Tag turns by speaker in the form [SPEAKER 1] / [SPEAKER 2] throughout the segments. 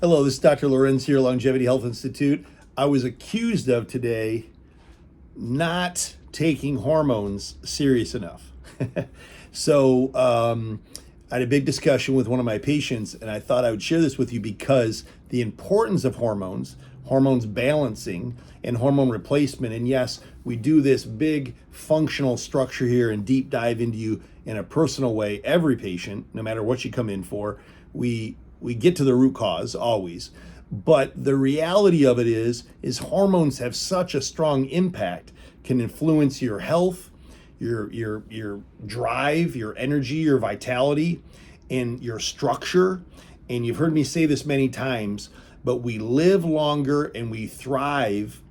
[SPEAKER 1] Hello, this is Dr. Lorenz here, Longevity Health Institute. I was accused of today not taking hormones serious enough. I had a big discussion with one of my patients, and I thought I would share this with you because the importance of hormones, hormones balancing, and hormone replacement. And yes, we do this big functional structure here and deep dive into you in a personal way. Every patient, no matter what you come in for, we get to the root cause always. But the reality of it is hormones have such a strong impact, can influence your health, your drive, your energy, your vitality, and your structure. And you've heard me say this many times, but we live longer and we thrive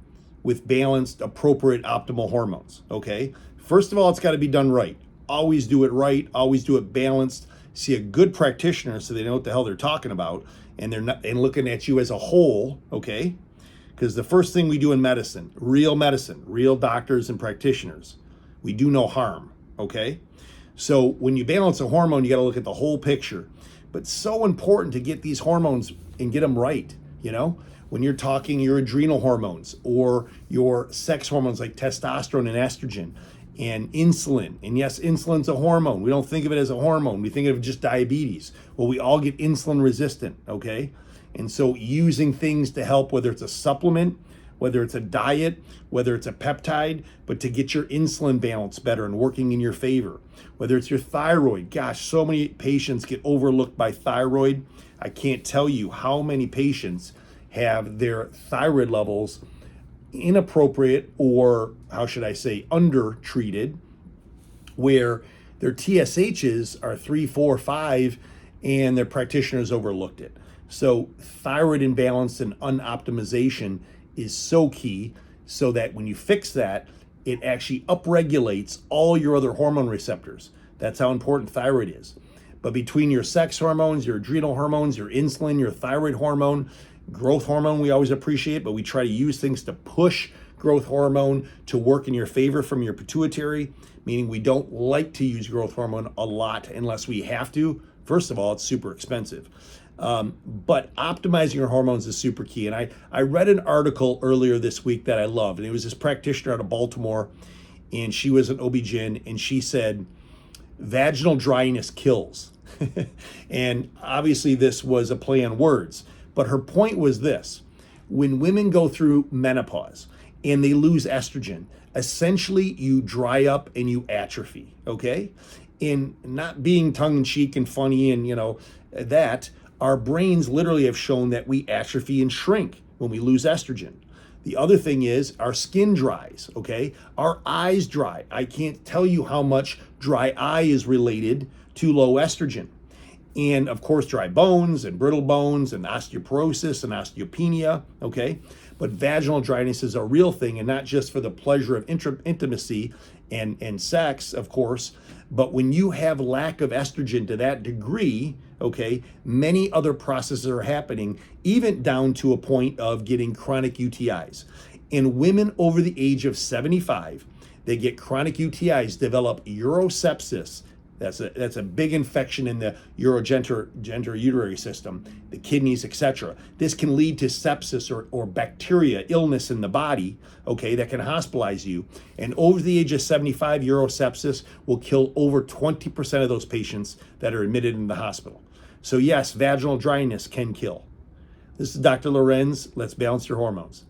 [SPEAKER 1] with balanced, appropriate, optimal hormones, okay? First of all, it's got to be done right. Always do it right, always do it balanced. See a good practitioner so they know what the hell they're talking about, and they're not and looking at you as a whole, okay? Because the first thing we do in medicine, real doctors and practitioners, we do no harm, okay? So when you balance a hormone, you got to look at the whole picture. But so important to get these hormones and get them right, you know? When you're talking your adrenal hormones or your sex hormones like testosterone and estrogen and insulin. And yes, insulin's a hormone. We don't think of it as a hormone. We think of it just diabetes. Well, we all get insulin resistant, okay? And so using things to help, whether it's a supplement, whether it's a diet, whether it's a peptide, but to get your insulin balance better and working in your favor. Whether it's your thyroid. Gosh, so many patients get overlooked by thyroid. I can't tell you how many patients have their thyroid levels inappropriate, or how should I say, undertreated, where their TSHs are 3, 4, 5, and their practitioners overlooked it. So thyroid imbalance and unoptimization is so key, so that when you fix that, it actually upregulates all your other hormone receptors. That's how important thyroid is. But between your sex hormones, your adrenal hormones, your insulin, your thyroid hormone, growth hormone, we always appreciate, but we try to use things to push growth hormone to work in your favor from your pituitary, meaning we don't like to use growth hormone a lot unless we have to. First of all, it's super expensive. But optimizing your hormones is super key. And I read an article earlier this week that I loved, and it was this practitioner out of Baltimore, and she was an OB-GYN, and she said, vaginal dryness kills. And obviously this was a play on words, but her point was this: when women go through menopause and they lose estrogen, essentially you dry up and you atrophy, okay? And not being tongue-in-cheek and funny and, that, our brains literally have shown that we atrophy and shrink when we lose estrogen. The other thing is our skin dries, okay? Our eyes dry. I can't tell you how much dry eye is related to low estrogen. And of course, dry bones and brittle bones and osteoporosis and osteopenia, okay? But vaginal dryness is a real thing, and not just for the pleasure of intimacy and sex, of course, but when you have lack of estrogen to that degree, okay, many other processes are happening, even down to a point of getting chronic UTIs. In women over the age of 75, they get chronic UTIs, develop urosepsis. That's a big infection in the uterine system, the kidneys, etc. This can lead to sepsis or bacteria, illness in the body, okay, that can hospitalize you. And over the age of 75, urosepsis will kill over 20% of those patients that are admitted in the hospital. So yes, vaginal dryness can kill. This is Dr. Lorenz. Let's balance your hormones.